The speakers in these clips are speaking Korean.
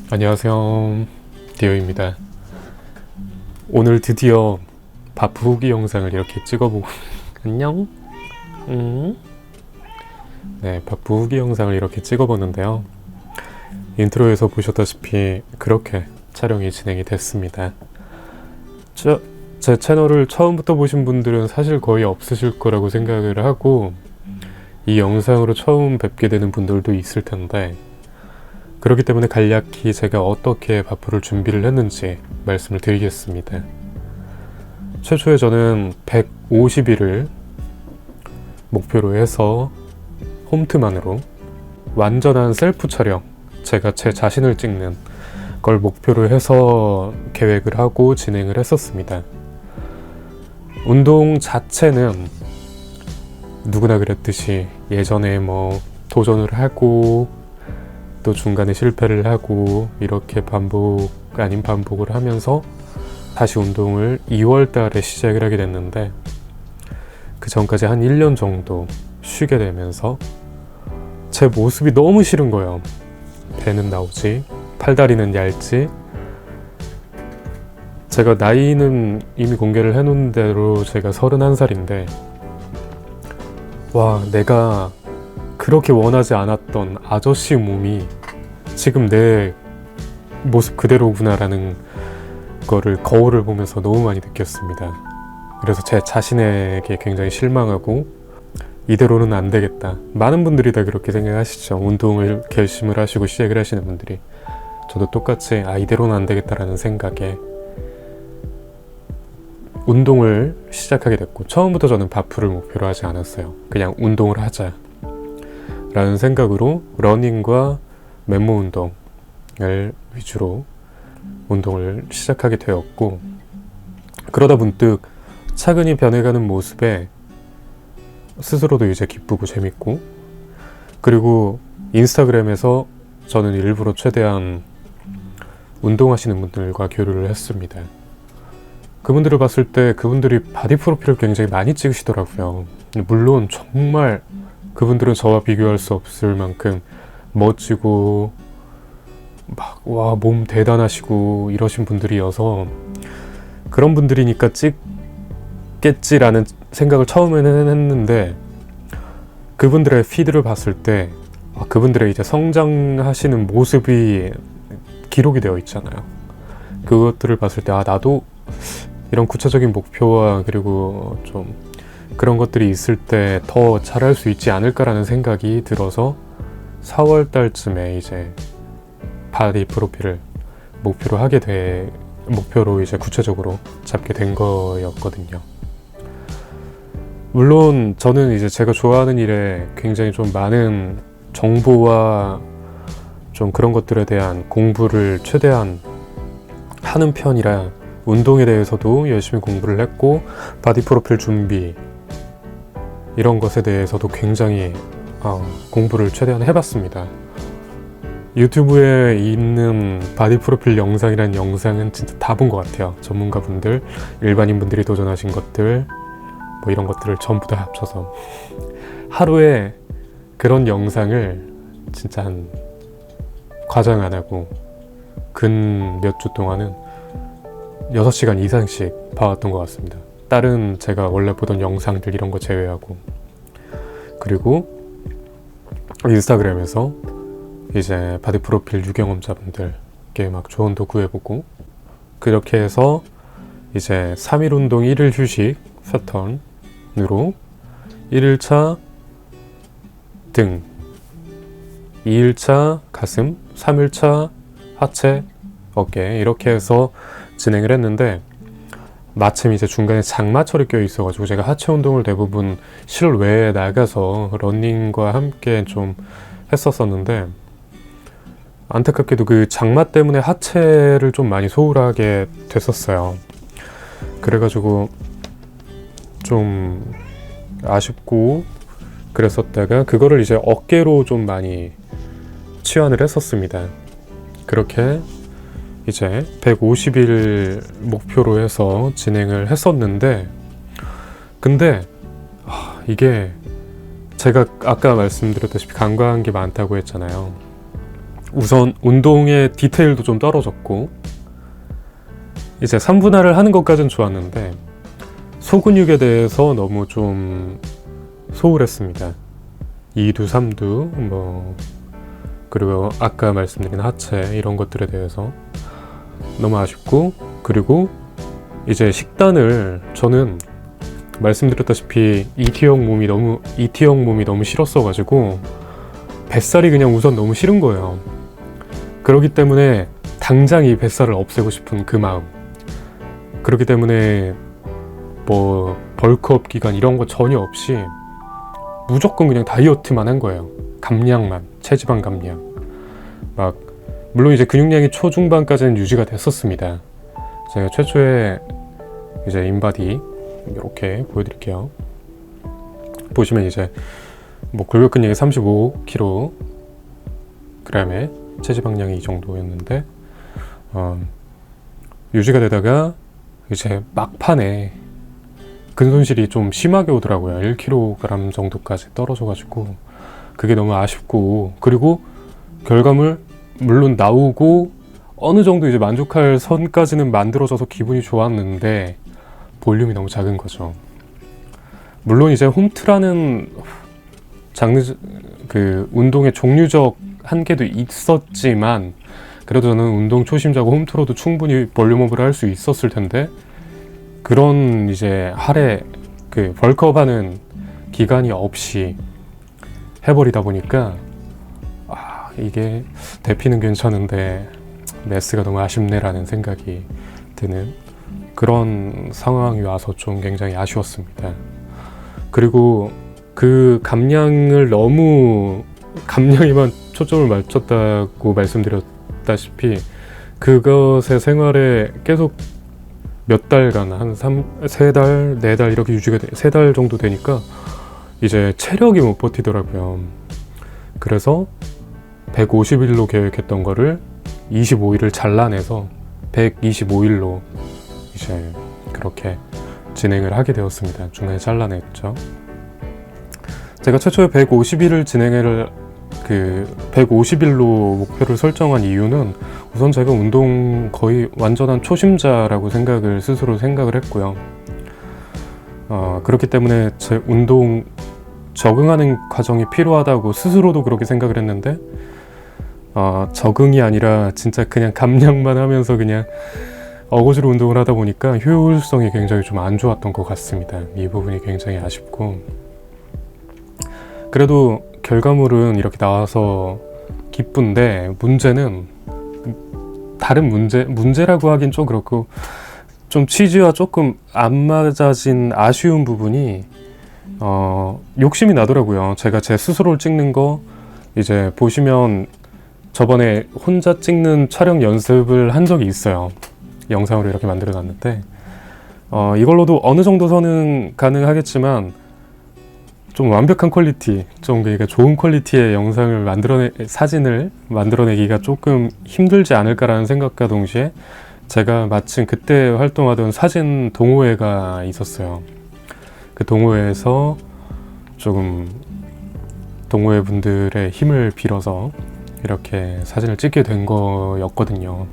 안녕하세요, 디오입니다. 오늘 드디어 바프 후기 영상을 이렇게 찍어보고 안녕? 네, 바프 후기 영상을 이렇게 찍어보는데요. 인트로에서 보셨다시피 그렇게 촬영이 진행이 됐습니다. 제 채널을 처음부터 보신 분들은 사실 거의 없으실 거라고 생각을 하고 이 영상으로 처음 뵙게 되는 분들도 있을 텐데, 그렇기 때문에 간략히 제가 어떻게 바프를 준비를 했는지 말씀을 드리겠습니다. 최초에 저는 150일을 목표로 해서 홈트만으로 완전한 셀프 촬영, 제가 제 자신을 찍는 걸 목표로 해서 계획을 하고 진행을 했었습니다. 운동 자체는 누구나 그랬듯이 예전에 도전을 하고 또 중간에 실패를 하고 이렇게 반복 아닌 반복을 하면서 다시 운동을 2월 달에 시작을 하게 됐는데, 그 전까지 한 1년 정도 쉬게 되면서 제 모습이 너무 싫은 거예요. 배는 나오지, 팔다리는 얇지. 제가 나이는 이미 공개를 해놓은 대로 제가 31살인데 와, 내가 그렇게 원하지 않았던 아저씨 몸이 지금 내 모습 그대로구나 라는 거를 거울을 보면서 너무 많이 느꼈습니다. 그래서 제 자신에게 굉장히 실망하고 이대로는 안 되겠다. 많은 분들이 다 그렇게 생각하시죠. 운동을 결심을 하시고 시작을 하시는 분들이. 저도 똑같이 이대로는 안 되겠다라는 생각에 운동을 시작하게 됐고, 처음부터 저는 바프를 목표로 하지 않았어요. 그냥 운동을 하자 라는 생각으로 러닝과 맨몸 운동을 위주로 운동을 시작하게 되었고, 그러다 문득 차근히 변해가는 모습에 스스로도 이제 기쁘고 재밌고, 그리고 인스타그램에서 저는 일부러 최대한 운동하시는 분들과 교류를 했습니다. 그분들을 봤을 때 그분들이 바디 프로필을 굉장히 많이 찍으시더라고요. 물론 정말 그분들은 저와 비교할 수 없을 만큼 멋지고 와, 몸 대단하시고 이러신 분들이어서 그런 분들이니까 찍겠지라는 생각을 처음에는 했는데, 그분들의 피드를 봤을 때 그분들의 이제 성장하시는 모습이 기록이 되어 있잖아요. 그것들을 봤을 때 나도 이런 구체적인 목표와 그리고 좀 그런 것들이 있을 때 더 잘할 수 있지 않을까라는 생각이 들어서 4월 달쯤에 이제 바디 프로필을 목표로 이제 구체적으로 잡게 된 거였거든요. 물론 저는 이제 제가 좋아하는 일에 굉장히 좀 많은 정보와 좀 그런 것들에 대한 공부를 최대한 하는 편이라 운동에 대해서도 열심히 공부를 했고, 바디 프로필 준비 이런 것에 대해서도 굉장히 공부를 최대한 해봤습니다. 유튜브에 있는 바디 프로필 영상이라는 영상은 진짜 다 본 것 같아요. 전문가분들, 일반인분들이 도전하신 것들 이런 것들을 전부 다 합쳐서 하루에 그런 영상을 진짜 한 과장 안 하고 근 몇 주 동안은 6시간 이상씩 봐왔던 것 같습니다. 다른 제가 원래 보던 영상들 이런 거 제외하고. 그리고 인스타그램에서 이제 바디 프로필 유경험자분들께 막 조언도 구해보고, 그렇게 해서 이제 3일 운동 1일 휴식 패턴으로 1일차 등, 2일차 가슴, 3일차 하체, 어깨 이렇게 해서 진행을 했는데, 마침 이제 중간에 장마철이 껴 있어가지고 제가 하체 운동을 대부분 실외에 나가서 러닝과 함께 좀 했었었는데, 안타깝게도 그 장마 때문에 하체를 좀 많이 소홀하게 됐었어요. 그래가지고 좀 아쉽고 그랬었다가 그거를 이제 어깨로 좀 많이 치환을 했었습니다. 그렇게 이제 150일 목표로 해서 진행을 했었는데, 근데 이게 제가 아까 말씀드렸다시피 간과한 게 많다고 했잖아요. 우선 운동의 디테일도 좀 떨어졌고, 이제 3분할을 하는 것까지는 좋았는데 소근육에 대해서 너무 좀 소홀했습니다. 2두, 3두 뭐, 그리고 아까 말씀드린 하체 이런 것들에 대해서 너무 아쉽고, 그리고 이제 식단을 저는 말씀드렸다시피 E티형 몸이 너무 싫었어가지고 뱃살이 그냥 우선 너무 싫은 거예요. 그렇기 때문에 당장 이 뱃살을 없애고 싶은 그 마음, 그렇기 때문에 뭐 벌크업 기간 이런 거 전혀 없이 무조건 그냥 다이어트만 한 거예요. 감량만, 체지방 감량. 막 물론 이제 근육량이 초중반까지는 유지가 됐었습니다. 제가 최초에 이제 인바디 이렇게 보여드릴게요. 보시면 이제 뭐 골격 근력이 35kg에 체지방량이 이 정도였는데, 유지가 되다가 이제 막판에 근손실이 좀 심하게 오더라고요. 1kg 정도까지 떨어져가지고 그게 너무 아쉽고, 그리고 결과물 물론 나오고 어느 정도 이제 만족할 선까지는 만들어져서 기분이 좋았는데 볼륨이 너무 작은 거죠. 물론 이제 홈트라는 장르, 그 운동의 종류적 한계도 있었지만, 그래도 저는 운동 초심자고 홈트로도 충분히 볼륨업을 할 수 있었을 텐데, 그런 이제 그 벌크업하는 기간이 없이 해버리다 보니까 이게 대피는 괜찮은데 매스가 너무 아쉽네라는 생각이 드는 그런 상황이 와서 좀 굉장히 아쉬웠습니다. 그리고 그 감량에만 초점을 맞췄다고 말씀드렸다시피 그것의 생활에 계속 몇 달간 한 3달, 4달 이렇게 유지가 3달 정도 되니까 이제 체력이 못 버티더라고요. 그래서 150일로 계획했던 거를 25일을 잘라내서 125일로 이제 그렇게 진행을 하게 되었습니다. 중간에 잘라냈죠. 제가 최초에 150일을 150일로 목표를 설정한 이유는 우선 제가 운동 거의 완전한 초심자라고 스스로 생각을 했고요. 그렇기 때문에 제 운동 적응하는 과정이 필요하다고 스스로도 그렇게 생각을 했는데, 적응이 아니라 진짜 그냥 감량만 하면서 그냥 어거지로 운동을 하다 보니까 효율성이 굉장히 좀 안 좋았던 것 같습니다. 이 부분이 굉장히 아쉽고, 그래도 결과물은 이렇게 나와서 기쁜데, 문제는 다른 문제라고 하긴 좀 그렇고 좀 취지와 조금 안 맞아진 아쉬운 부분이 욕심이 나더라고요. 제가 제 스스로를 찍는 거 이제 보시면 저번에 혼자 찍는 촬영 연습을 한 적이 있어요. 영상으로 이렇게 만들어 놨는데 이걸로도 어느 정도 선은 가능하겠지만 좀 완벽한 퀄리티, 좀 그러니까 좋은 퀄리티의 사진을 만들어내기가 조금 힘들지 않을까라는 생각과 동시에 제가 마침 그때 활동하던 사진 동호회가 있었어요. 그 동호회에서 조금 동호회 분들의 힘을 빌어서 이렇게 사진을 찍게 된 거였거든요.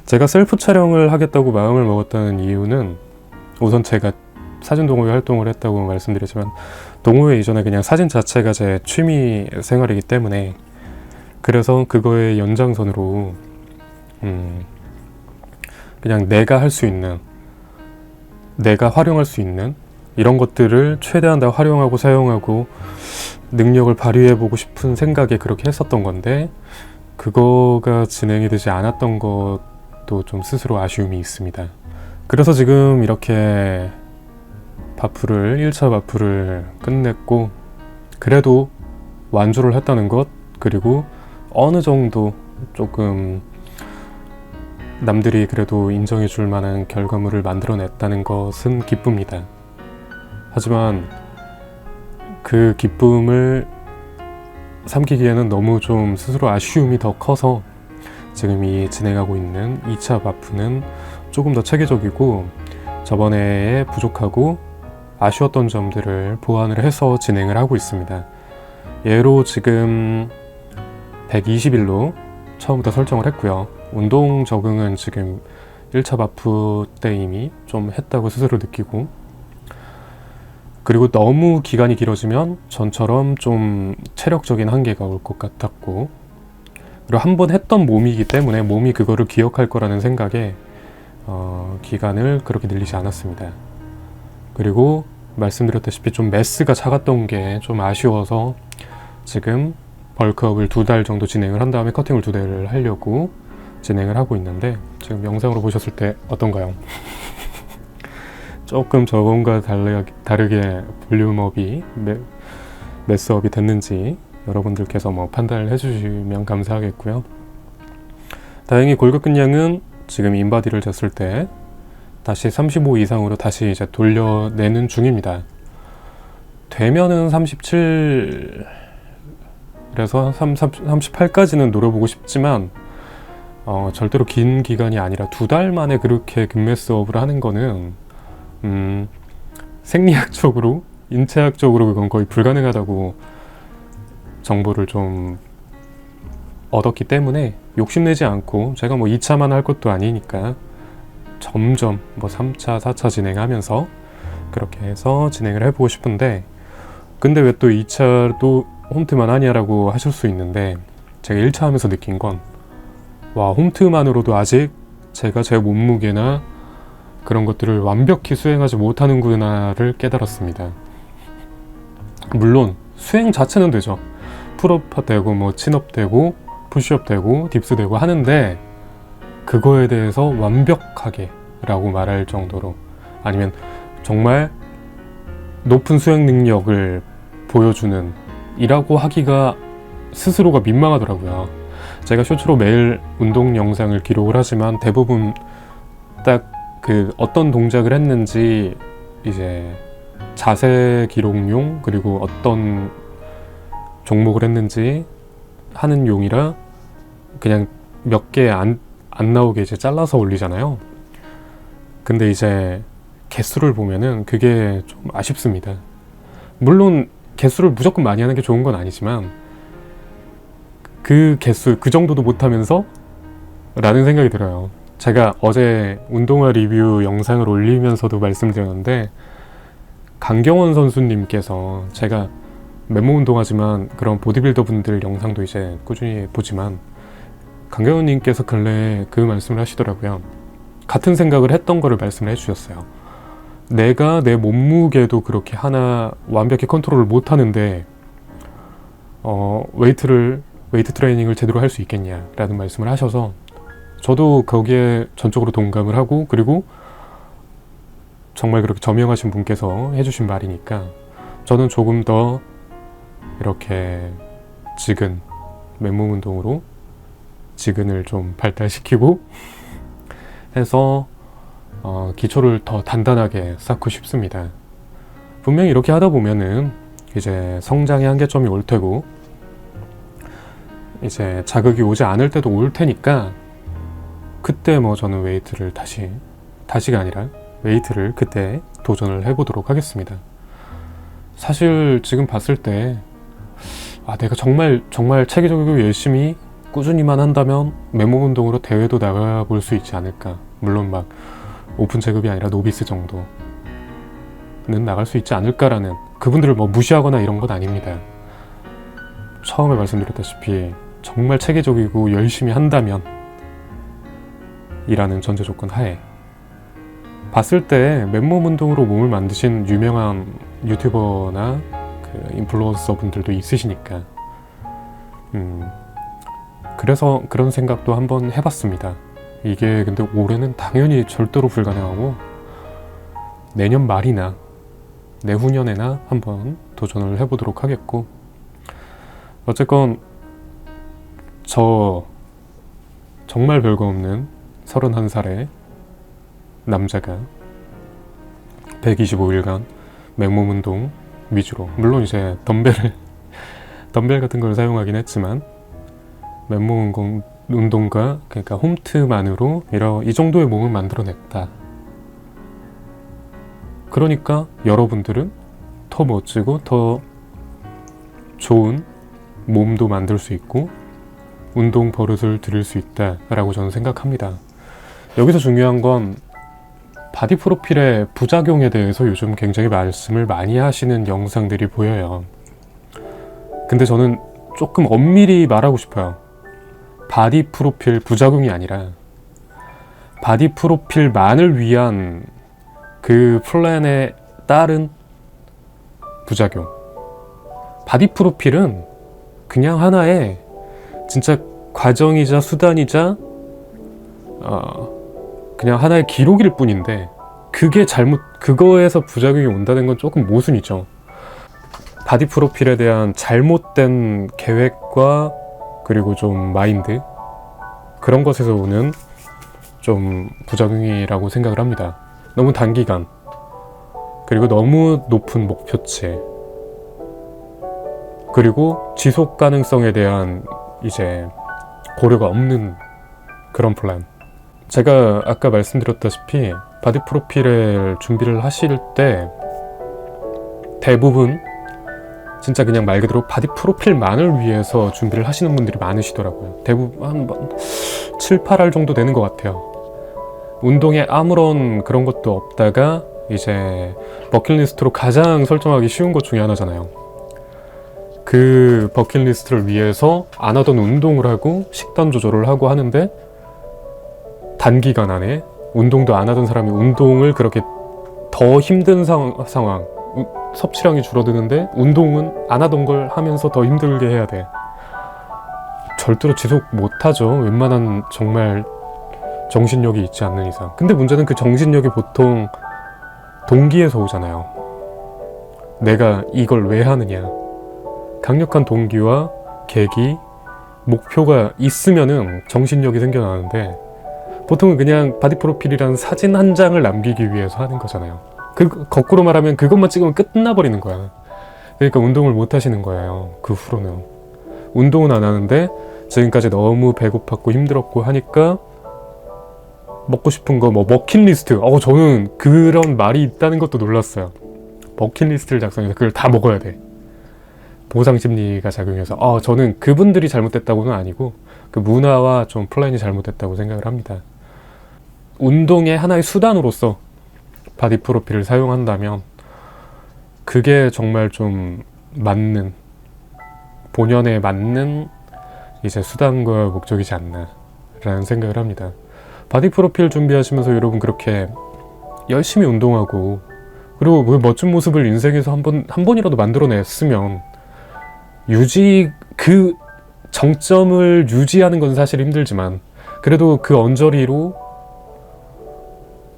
제가 셀프 촬영을 하겠다고 마음을 먹었다는 이유는 우선 제가 사진 동호회 활동을 했다고 말씀드렸지만 동호회 이전에 그냥 사진 자체가 제 취미 생활이기 때문에 그래서 그거의 연장선으로 그냥 내가 할 수 있는 내가 활용할 수 있는 이런 것들을 최대한 다 활용하고 사용하고 능력을 발휘해보고 싶은 생각에 그렇게 했었던 건데 그거가 진행이 되지 않았던 것도 좀 스스로 아쉬움이 있습니다. 그래서 지금 이렇게 1차 바프를 끝냈고 그래도 완주를 했다는 것 그리고 어느 정도 조금 남들이 그래도 인정해 줄 만한 결과물을 만들어냈다는 것은 기쁩니다. 하지만 그 기쁨을 삼키기에는 너무 좀 스스로 아쉬움이 더 커서 지금 이 진행하고 있는 2차 바프는 조금 더 체계적이고 저번에 부족하고 아쉬웠던 점들을 보완을 해서 진행을 하고 있습니다. 예로 지금 120일로 처음부터 설정을 했고요. 운동 적응은 지금 1차 바프 때 이미 좀 했다고 스스로 느끼고 그리고 너무 기간이 길어지면 전처럼 좀 체력적인 한계가 올 것 같았고 그리고 한 번 했던 몸이기 때문에 몸이 그거를 기억할 거라는 생각에 기간을 그렇게 늘리지 않았습니다. 그리고 말씀드렸다시피 좀 매스가 작았던 게 좀 아쉬워서 지금 벌크업을 2달 정도 진행을 한 다음에 커팅을 2달을 하려고 진행을 하고 있는데 지금 영상으로 보셨을 때 어떤가요? 조금 저번과 다르게 볼륨업이 매스업이 됐는지 여러분들께서 뭐 판단을 해주시면 감사하겠고요. 다행히 골격근량은 지금 인바디를 쟀을 때 다시 35 이상으로 다시 이제 돌려내는 중입니다. 되면은 37 그래서 38까지는 노려보고 싶지만 절대로 긴 기간이 아니라 2달 만에 그렇게 근매스업을 하는 거는 생리학적으로 인체학적으로 그건 거의 불가능하다고 정보를 좀 얻었기 때문에 욕심내지 않고 제가 뭐 2차만 할 것도 아니니까 점점 뭐 3차, 4차 진행하면서 그렇게 해서 진행을 해보고 싶은데 근데 왜 또 2차도 홈트만 하냐라고 하실 수 있는데 제가 1차 하면서 느낀 건 와, 홈트만으로도 아직 제가 제 몸무게나 그런 것들을 완벽히 수행하지 못하는구나를 깨달았습니다. 물론 수행 자체는 되죠. 풀업 되고 뭐 친업 되고 푸시업 되고 딥스 되고 하는데 그거에 대해서 완벽하게 라고 말할 정도로 아니면 정말 높은 수행 능력을 보여주는 이라고 하기가 스스로가 민망하더라고요. 제가 쇼츠로 매일 운동 영상을 기록을 하지만 대부분 딱 그 어떤 동작을 했는지 이제 자세 기록용 그리고 어떤 종목을 했는지 하는 용이라 그냥 몇 개 안 나오게 이제 잘라서 올리잖아요. 근데 이제 개수를 보면은 그게 좀 아쉽습니다. 물론 개수를 무조건 많이 하는 게 좋은 건 아니지만 그 개수 그 정도도 못하면서 라는 생각이 들어요. 제가 어제 운동화 리뷰 영상을 올리면서도 말씀드렸는데 강경원 선수님께서 제가 맨몸 운동하지만 그런 보디빌더 분들 영상도 이제 꾸준히 보지만 강경원 님께서 근래에 그 말씀을 하시더라고요. 같은 생각을 했던 거를 말씀을 해주셨어요. 내가 내 몸무게도 그렇게 하나 완벽히 컨트롤을 못하는데 웨이트 트레이닝을 제대로 할 수 있겠냐라는 말씀을 하셔서 저도 거기에 전적으로 동감을 하고 그리고 정말 그렇게 저명하신 분께서 해주신 말이니까 저는 조금 더 이렇게 지근 맨몸 운동으로 지근을 좀 발달시키고 해서 기초를 더 단단하게 쌓고 싶습니다. 분명히 이렇게 하다 보면은 이제 성장의 한계점이 올 테고 이제 자극이 오지 않을 때도 올 테니까 그때 뭐 저는 웨이트를 다시가 아니라 웨이트를 그때 도전을 해보도록 하겠습니다. 사실 지금 봤을 때 내가 정말 체계적이고 열심히 꾸준히만 한다면 맨몸 운동으로 대회도 나가볼 수 있지 않을까. 물론 막 오픈 체급이 아니라 노비스 정도. 나갈 수 있지 않을까라는, 그분들을 뭐 무시하거나 이런 건 아닙니다. 처음에 말씀드렸다시피 정말 체계적이고 열심히 한다면 이라는 전제 조건 하에 봤을 때 맨몸 운동으로 몸을 만드신 유명한 유튜버나 그 인플루언서 분들도 있으시니까 그래서 그런 생각도 한번 해봤습니다. 이게 근데 올해는 당연히 절대로 불가능하고 내년 말이나 내후년에나 한번 도전을 해보도록 하겠고, 어쨌건 저 정말 별거 없는 31살의 남자가 125일간 맨몸 운동 위주로, 물론 이제 덤벨 같은 걸 사용하긴 했지만 맨몸 운동과 그러니까 홈트만으로 이 정도의 몸을 만들어냈다. 그러니까 여러분들은 더 멋지고 더 좋은 몸도 만들 수 있고 운동 버릇을 들일 수 있다라고 저는 생각합니다. 여기서 중요한 건 바디 프로필의 부작용에 대해서 요즘 굉장히 말씀을 많이 하시는 영상들이 보여요. 근데 저는 조금 엄밀히 말하고 싶어요. 바디 프로필 부작용이 아니라 바디 프로필만을 위한 그 플랜에 따른 부작용. 바디 프로필은 그냥 하나의 진짜 과정이자 수단이자 그냥 하나의 기록일 뿐인데, 그게 그거에서 부작용이 온다는 건 조금 모순이죠. 바디 프로필에 대한 잘못된 계획과 그리고 좀 마인드, 그런 것에서 오는 좀 부작용이라고 생각을 합니다. 너무 단기간, 그리고 너무 높은 목표치, 그리고 지속 가능성에 대한 이제 고려가 없는 그런 플랜. 제가 아까 말씀드렸다시피 바디 프로필을 준비를 하실 때 대부분 진짜 그냥 말 그대로 바디 프로필만을 위해서 준비를 하시는 분들이 많으시더라고요. 대부분 한 7, 8알 정도 되는 것 같아요. 운동에 아무런 그런 것도 없다가 이제 버킷리스트로 가장 설정하기 쉬운 것 중에 하나잖아요. 그 버킷리스트를 위해서 안 하던 운동을 하고 식단 조절을 하고 하는데, 단기간 안에 운동도 안 하던 사람이 운동을 그렇게 더 힘든 상황, 섭취량이 줄어드는데 운동은 안 하던 걸 하면서 더 힘들게 해야 돼. 절대로 지속 못하죠. 웬만한 정말 정신력이 있지 않는 이상. 근데 문제는 그 정신력이 보통 동기에서 오잖아요. 내가 이걸 왜 하느냐. 강력한 동기와 계기, 목표가 있으면은 정신력이 생겨나는데, 보통은 그냥 바디 프로필이라는 사진 한 장을 남기기 위해서 하는 거잖아요. 거꾸로 말하면 그것만 찍으면 끝나버리는 거야. 그러니까 운동을 못 하시는 거예요. 그 후로는. 운동은 안 하는데 지금까지 너무 배고팠고 힘들었고 하니까 먹고 싶은 거, 뭐 버킷리스트. 저는 그런 말이 있다는 것도 놀랐어요. 버킷리스트를 작성해서 그걸 다 먹어야 돼. 보상 심리가 작용해서. 저는 그분들이 잘못됐다고는 아니고 그 문화와 좀 플랜이 잘못됐다고 생각을 합니다. 운동의 하나의 수단으로서 바디 프로필을 사용한다면 그게 정말 좀 맞는, 본연에 맞는 이제 수단과 목적이지 않나 라는 생각을 합니다. 바디 프로필 준비하시면서 여러분 그렇게 열심히 운동하고 그리고 그 멋진 모습을 인생에서 한 번이라도 만들어냈으면 그 정점을 유지하는 건 사실 힘들지만 그래도 그 언저리로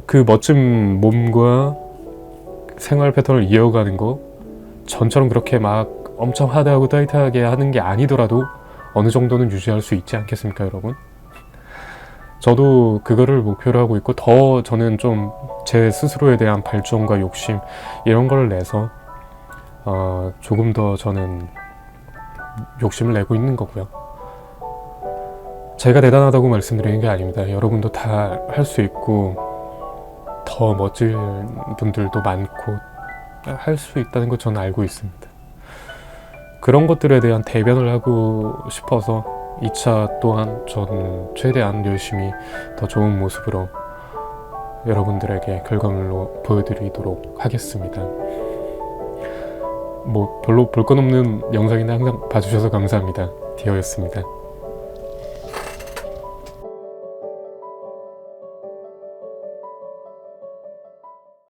그 멋진 몸과 생활 패턴을 이어가는 거, 전처럼 그렇게 막 엄청 하드하고 타이트하게 하는 게 아니더라도 어느 정도는 유지할 수 있지 않겠습니까, 여러분? 저도 그거를 목표로 하고 있고, 더 저는 좀 제 스스로에 대한 발전과 욕심 이런 걸 내서 조금 더 저는 욕심을 내고 있는 거고요. 제가 대단하다고 말씀드리는 게 아닙니다. 여러분도 다 할 수 있고 더 멋진 분들도 많고 할 수 있다는 거 저는 알고 있습니다. 그런 것들에 대한 대변을 하고 싶어서 2차 또한 저는 최대한 열심히 더 좋은 모습으로 여러분들에게 결과물로 보여드리도록 하겠습니다. 뭐 별로 볼 건 없는 영상인데 항상 봐주셔서 감사합니다. 디어였습니다.